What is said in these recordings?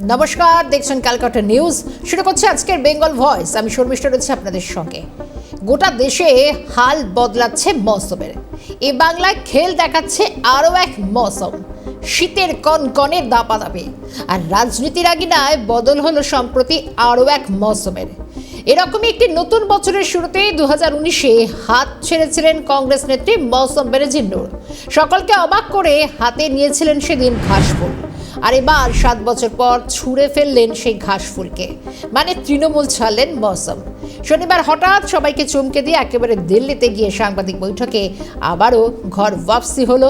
নমস্কার, দেখছেন ক্যালকাটা নিউজ। শুরু করছে আজকের বেঙ্গল ভয়েস। আমি শর্মিষ্ঠা রয়েছি আপনাদের সঙ্গে। গোটা দেশে হাল বদলাচ্ছে মৌসুমের। এই বাংলায় খেল দেখাচ্ছে আরও এক মৌসুম, শীতের কনকনে দাপাদাপি। আর রাজনীতির আগিনায় বদল হলো সম্প্রতি আরও এক মৌসুমের। এরকমই একটি নতুন বছরের শুরুতে 2019-এ হাত ছেড়েছিলেন কংগ্রেস নেত্রী মৌসম বেনজির। সকলকে অবাক করে হাতে নিয়েছিলেন সেদিন ঘাসফুল। আর এবার 7 বছর পর ছুঁড়ে ফেললেন সেই ঘাসফুলকে, মানে তৃণমূল ছাড়লেন মৌসম। শনিবার হঠাৎ সবাইকে চমকে দিয়ে একেবারে দিল্লিতে গিয়ে সাংবাদিক বৈঠকে আবারও ঘর ওয়াপসি হলো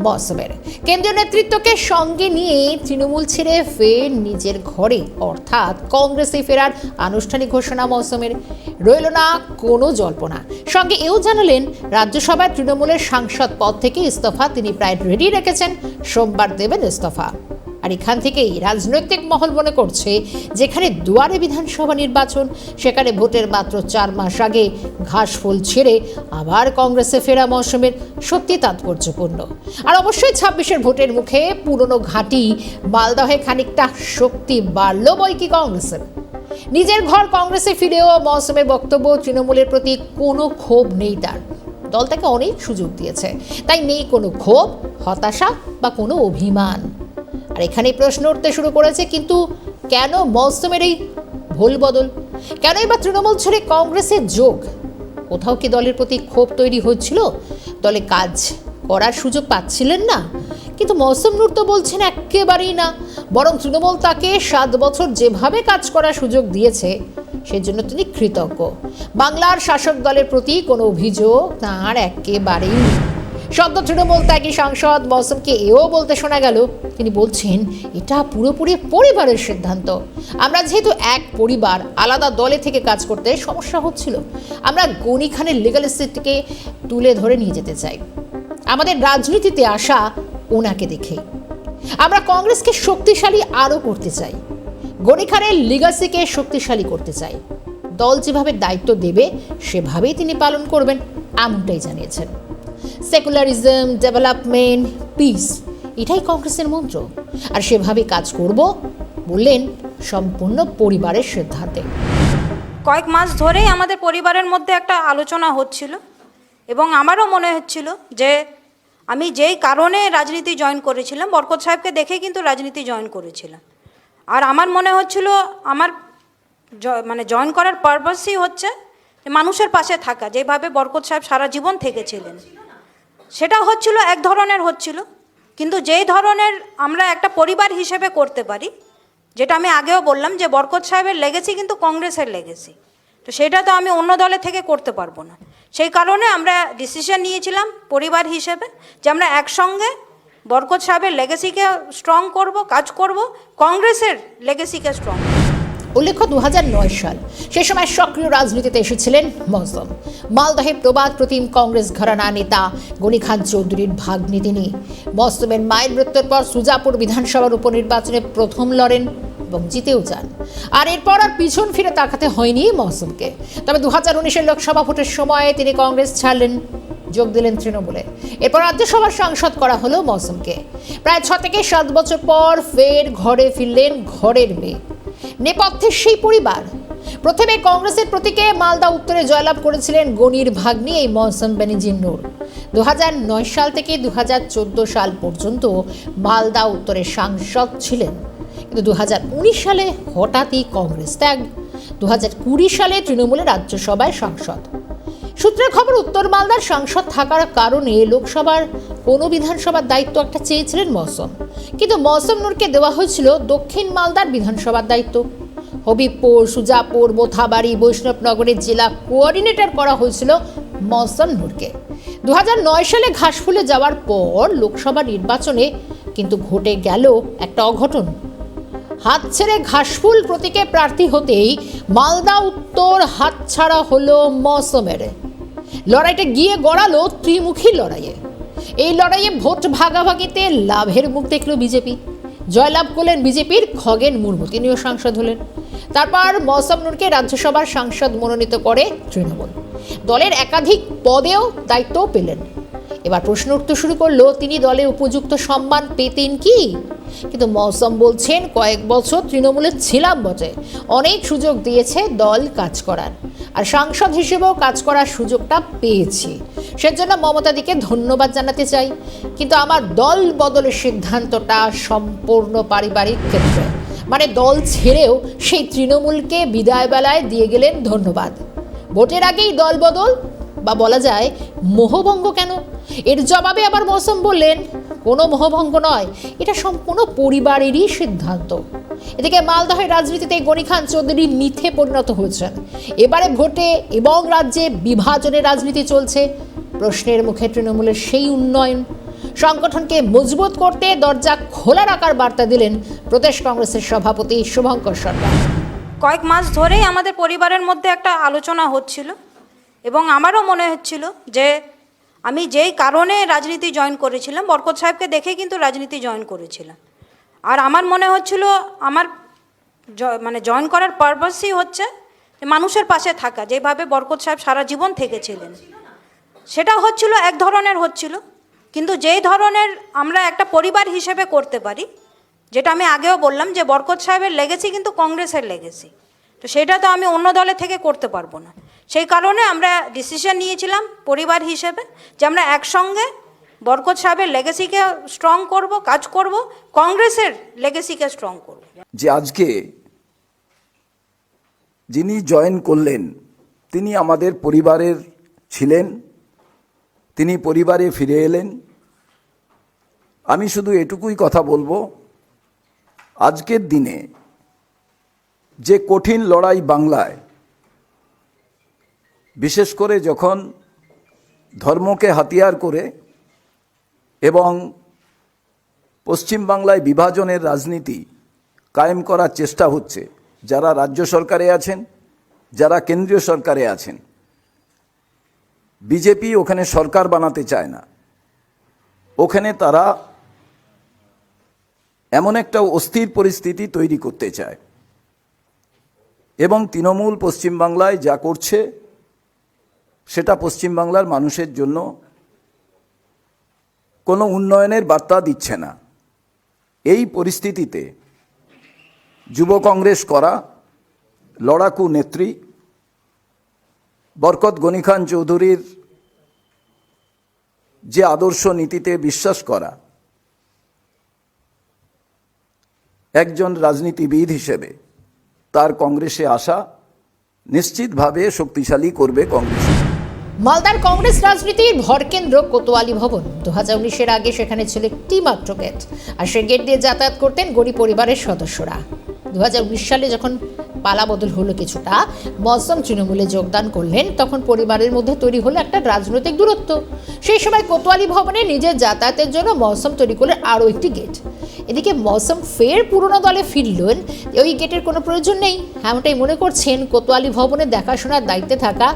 মৌসমের। কেন্দ্রীয় নেতৃত্বকে সঙ্গে নিয়ে তৃণমূল ছেড়ে ফের নিজের ঘরে, অর্থাৎ কংগ্রেসে ফেরার আনুষ্ঠানিক ঘোষণা মৌসমের। রইল না কোনো জল্পনা। সঙ্গে এও জানালেন রাজ্যসভায় তৃণমূলের সাংসদ পদ থেকে ইস্তফা তিনি প্রায় রেডি রেখেছেন, সোমবার দেবেন ইস্তফা। আর এখান থেকেই রাজনৈতিক মহল মনে করছে, যেখানে দুয়ারে বিধানসভা নির্বাচন, সেখানে ভোটের মাত্র 4 মাস আগে ঘাসফুল ছেড়ে আবার কংগ্রেসে ফেরা মৌসুমের সত্যি তাৎপর্যপূর্ণ। আর অবশ্যই 26-এর ভোটের মুখে পুরনো ঘাঁটি মালদহে খানিকটা শক্তি বাড়ল বই কি কংগ্রেসের। নিজের ঘর কংগ্রেসে ফিরেও মৌসুমের বক্তব্য, তৃণমূলের প্রতি কোনো ক্ষোভ নেই তার। দল তাকে অনেক সুযোগ দিয়েছে, তাই নেই কোনো ক্ষোভ, হতাশা বা কোনো অভিমান। আর এখানেই প্রশ্ন উঠতে শুরু করেছে, কিন্তু কেন মৌসুমের এই ভুল বদল? কেনই বা তৃণমূল ছেড়ে কংগ্রেসের যোগ? কোথাও কি দলের প্রতি ক্ষোভ তৈরি হচ্ছিল? দলে কাজ করার সুযোগ পাচ্ছিলেন না? কিন্তু মৌসম নূর তো বলছেন একেবারেই না, বরং তৃণমূল তাকে 7 বছর যেভাবে কাজ করার সুযোগ দিয়েছে সেজন্য তিনি কৃতজ্ঞ। বাংলার শাসক দলের প্রতি কোনো অভিযোগ তাঁর একেবারেই নেই। সদ্য তৃণমূল ত্যাগী সাংসদ মৌসমকে এও বলতে শোনা গেল, তিনি বলছেন এটা পুরোপুরি পরিবারের সিদ্ধান্ত। আমরা যেহেতু এক পরিবার, আলাদা দলে থেকে কাজ করতে সমস্যা হচ্ছিল। আমরা গনি খানের লিগ্যালিস্টিকে তুলে ধরে নিয়ে যেতে চাই। আমাদের রাজনীতিতে আসা ওনাকে দেখে আমরা কংগ্রেসকে শক্তিশালী আরও করতে চাই, গনি খানের লিগ্যাসিকে শক্তিশালী করতে চাই। দল যেভাবে দায়িত্ব দেবে সেভাবেই তিনি পালন করবেন, এমনটাই জানিয়েছেন। সেকুলারিজম, ডেভেলপমেন্ট, পিস, এটাই কংগ্রেসের মন্ত্র। আর সেভাবে কাজ করব বললেন, সম্পূর্ণ পরিবারের সিদ্ধান্তে। কয়েক মাস ধরেই আমাদের পরিবারের মধ্যে একটা আলোচনা হচ্ছিল এবং আমারও মনে হচ্ছিল যে আমি যেই কারণে রাজনীতি জয়েন করেছিলাম, বরকত সাহেবকে দেখে কিন্তু রাজনীতি জয়েন করেছিলাম। আর আমার মনে হচ্ছিল আমার জয়েন করার পারপাসই হচ্ছে মানুষের পাশে থাকা, যেভাবে বরকত সাহেব সারা জীবন থেকেছিলেন। সেটা হচ্ছিল এক ধরনের হচ্ছিল, কিন্তু যেই ধরনের আমরা একটা পরিবার হিসেবে করতে পারি, যেটা আমি আগেও বললাম যে বরকত সাহেবের লেগেসি কিন্তু কংগ্রেসের লেগেসি, তো সেটা তো আমি অন্য দলে থেকে করতে পারবো না। সেই কারণে আমরা ডিসিশন নিয়েছিলাম পরিবার হিসেবে যে আমরা একসঙ্গে বরকত সাহেবের লেগেসিকে স্ট্রং করব, কাজ করব, কংগ্রেসের লেগেসিকে স্ট্রং। উল্লেখ্য 2009 সাল, সে সময় সক্রিয় রাজনীতিতে এসেছিলেন মৌসম। মালদহে প্রবাদ প্রতিম কংগ্রেস ঘরানা নেতা গনি খান চৌধুরীর ভাগ্নি তিনি। মৌসমের মায়ের মৃত্যুর পর সুজাপুর বিধানসভার উপনির্বাচনে প্রথম লড়েন এবং জিতেও যান। আর এরপর আর পিছন ফিরে তাকাতে হয়নি মৌসমকে। তবে 2019-এর লোকসভা ভোটের সময় তিনি কংগ্রেস ছাড়লেন, যোগ দিলেন তৃণমূলে। এরপর রাজ্যসভার সাংসদ করা হলো মৌসমকে। প্রায় 6 থেকে 7 বছর পর ফের ঘরে ফিরলেন ঘরের মেয়ে। নেপথ্যের সেই পরিবার। প্রথমে কংগ্রেসের প্রতীকে মালদা উত্তরে জয়লাভ করেছিলেন গনির ভাগ্নি এই মৌসম বেনজির। 2009 সাল থেকে 2014 সাল পর্যন্ত মালদা উত্তরের সাংসদ ছিলেন, কিন্তু 2019 সালে হঠাৎই কংগ্রেস ত্যাগ। 2020 সালে তৃণমূলের রাজ্যসভায় সাংসদ। সূত্রের খবর, উত্তর মালদার সাংসদ থাকার কারণে লোকসভার কোনো বিধানসভার দায়িত্ব একটা চেয়েছিলেন মৌসম, কিন্তু মৌসম নূরকে দেওয়া হয়েছিল দক্ষিণ মালদার বিধানসভার দায়িত্ব। হবিবপুর, সুজাপুর, মোথাবাড়ি, বৈষ্ণবনগরের জেলা কোঅর্ডিনেটর করা হয়েছিল মৌসম নূরকে। 2009 সালে ঘাসফুলে যাওয়ার পর লোকসভা নির্বাচনে কিন্তু ঘটে গেল একটা অঘটন। হাত ছেড়ে ঘাসফুল প্রতীকে প্রার্থী হতেই মালদা উত্তর হাতছাড়া হলো মৌসমের। লড়াইটা গিয়ে গড়ালো ত্রিমুখী লড়াইয়ে। এই লড়াইয়ে ভোট ভাগাভাগিতে লাভের মুখ দেখল বিজেপি। জয়লাভ করলেন বিজেপির খগেন মুর্মু, তিনিও সাংসদ হলেন। তারপর মৌসম নূরকে রাজ্যসভার সাংসদ মনোনীত করে তৃণমূল। দলের একাধিক পদেও দায়িত্বও পেলেন। এবার প্রশ্ন উঠতে শুরু করলো, তিনি দলের উপযুক্ত সম্মান পেতেন কি? কিন্তু মৌসম বলছেন কয়েক বছর তৃণমূলে ছিলাম বটে, অনেক সুযোগ দিয়েছে দল কাজ করার, আর সাংসদ হিসেবেও কাজ করার সুযোগটা পেয়েছি, সেজন্য মমতাদিকে ধন্যবাদ জানাতে চাই। কিন্তু আমার দল বদলের সিদ্ধান্তটা সম্পূর্ণ পারিবারিক ক্ষেত্রে, মানে দল ছেড়েও সেই তৃণমূলকে বিদায় বেলায় দিয়ে গেলেন ধন্যবাদ। ভোটের আগেই দল বদল, বা বলা যায় মোহভঙ্গ কেন? এর জবাবে আবার মৌসম বললেন কোনো মোহভঙ্গ নয়, এটা সম্পূর্ণ পরিবারেরই সিদ্ধান্ত। এদিকে মালদহের রাজনীতিতে গনি খান চৌধুরী মিথে পরিণত হয়েছেন। এবারে ভোটে এবং রাজ্যে বিভাজনের রাজনীতি চলছে। প্রশ্নের মুখে তৃণমূলের সেই উন্নয়ন সংগঠনকে মজবুত করতে দরজা খোলা রাখার বার্তা দিলেন প্রদেশ কংগ্রেসের সভাপতি শুভঙ্কর সরকার। কয়েক মাস ধরেই আমাদের পরিবারের মধ্যে একটা আলোচনা হচ্ছিল এবং আমারও মনে হচ্ছিল যে আমি যেই কারণে রাজনীতি জয়েন করেছিলাম, বরকত সাহেবকে দেখে কিন্তু রাজনীতি জয়েন করেছিলাম। আর আমার মনে হচ্ছিল আমার জয়েন করার পারপাসই হচ্ছে যে মানুষের পাশে থাকা, যেভাবে বরকত সাহেব সারা জীবন থেকেছিলেন সেটা হচ্ছিল এক ধরনের হচ্ছিল। কিন্তু যেই ধরনের আমরা একটা পরিবার হিসেবে করতে পারি, যেটা আমি আগেও বললাম যে বরকত সাহেবের লেগেসি কিন্তু কংগ্রেসের লেগেসি, তো সেটা তো আমি অন্য দলে থেকে করতে পারবো না। সেই কারণে আমরা ডিসিশন নিয়েছিলাম পরিবার হিসেবে যে আমরা একসঙ্গে বরকত সাহেবের লেগেসিকে স্ট্রং করব, কাজ করব, কংগ্রেসের লেগেসিকে স্ট্রং করব। যে আজকে যিনি জয়েন করলেন তিনি আমাদের পরিবারের ছিলেন, তিনি পরিবারে ফিরে এলেন। আমি শুধু এটুকুই কথা বলবো, আজকের দিনে যে কঠিন লড়াই বাংলায়, বিশেষ করে যখন ধর্মকে হাতিয়ার করে এবং পশ্চিমবাংলায় বিভাজনের রাজনীতি কায়েম করার চেষ্টা হচ্ছে, যারা রাজ্য সরকারে আছেন, যারা কেন্দ্রীয় সরকারে আছেন, বিজেপি ওখানে সরকার বানাতে চায় না, ওখানে তারা এমন একটা অস্থির পরিস্থিতি তৈরি করতে চায়। এবং তৃণমূল পশ্চিমবাংলায় যা করছে সেটা পশ্চিমবাংলার মানুষের জন্য কোনো উন্নয়নের বার্তা দিচ্ছে না। এই পরিস্থিতিতে যুব কংগ্রেস করা লড়াকু নেত্রী বরকত গনি খান চৌধুরীর যে আদর্শ নীতিতে বিশ্বাস করা একজন রাজনীতিবিদ হিসেবে তার কংগ্রেসে আসা নিশ্চিতভাবে শক্তিশালী করবে কংগ্রেস। মালদার কংগ্রেস রাজনীতির ভরকেন্দ্র কোতোয়ালি ভবন। 2019-এর আগে সেখানে ছিল একটি মাত্র গেট, আর সেই গেট দিয়ে যাতায়াত করতেন গনি পরিবারের সদস্যরা। 2019 সালে যখন পালা বদল হলো কিছুটা, মৌসম তৃণমূলে যোগদান করলেন, তখন পরিবারের মধ্যে তৈরি হলো একটা রাজনৈতিক দূরত্ব। সেই সময় কোতোয়ালি ভবনে নিজের যাতায়াতের জন্য মৌসম তৈরি করলেন আরও একটি গেট। এদিকে মৌসম ফের পুরনো দলে ফিরলেন, ওই গেটের কোনো প্রয়োজন নেই এমনটাই মনে করছেন কোতোয়ালি ভবনে দেখাশোনার দায়িত্বে থাকা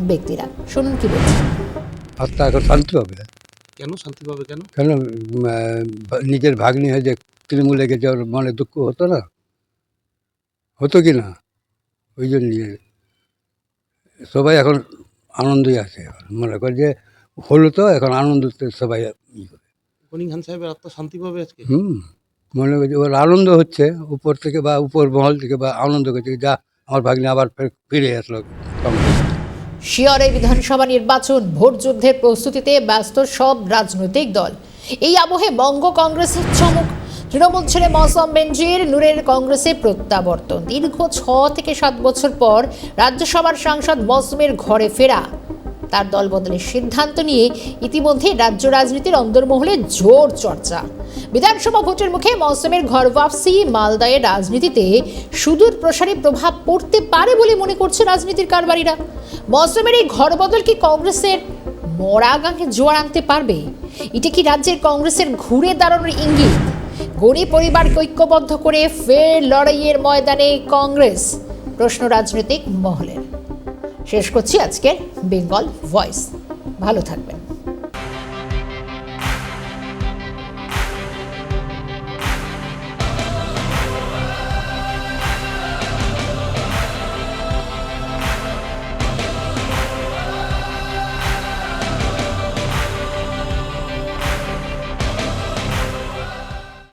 ব্যক্তিরা। শুনুন কি বলছেন। আত্মা এখন শান্তি পাবে। কেন শান্তি পাবে? কেন কেন নিজের ভাগ্নি হয়ে যে তৃণমূলে গেছে, ওর মনে দুঃখ হতো না? হতো কি না? ওই জন্য সবাই এখন আনন্দই আছে। এখন মনে করে যে হলো তো এখন আনন্দতে সবাই করে। গনি খান সাহেবের আত্মা শান্তি পাবে আজকে? মনে করছে ওর আনন্দ হচ্ছে উপর থেকে বা উপর মহল থেকে, বা আনন্দ করছে যা আমার ভাগ্নি আবার ফিরে আসলো। শিয়রে বিধানসভা নির্বাচন, ভোট যুদ্ধের প্রস্তুতিতে ব্যস্ত সব রাজনৈতিক দল। এই আবহে বঙ্গ কংগ্রেসের চমক। তৃণমূল ছেড়ে মৌসম বেনজির নূরের কংগ্রেসে প্রত্যাবর্তন। দীর্ঘ 6 থেকে 7 বছর পর রাজ্যসভার সাংসদ মৌসুমের ঘরে ফেরা। তার দল বদলের সিদ্ধান্ত নিয়ে ইতিমধ্যে রাজ্য রাজনীতির অন্দরমহলে জোর চর্চা। বিধানসভা ভোটের মুখে মৌসুমের ঘর ওয়াপসি মালদায়ের রাজনীতিতে সুদূর প্রসারী প্রভাব পড়তে পারে বলে মনে করছে রাজনীতির কারবারিরা। মৌসুমের এই ঘর বদল কি কংগ্রেসের মরা গাঙে জোয়ার আনতে পারবে? এটা কি রাজ্যের কংগ্রেসের ঘুরে দাঁড়ানোর ইঙ্গিত? গনি পরিবারকে ঐক্যবদ্ধ করে ফের লড়াইয়ের ময়দানে কংগ্রেস? প্রশ্ন রাজনৈতিক মহলের। শেষ করছি আজকের বেঙ্গল ভয়েস। ভালো থাকবেন।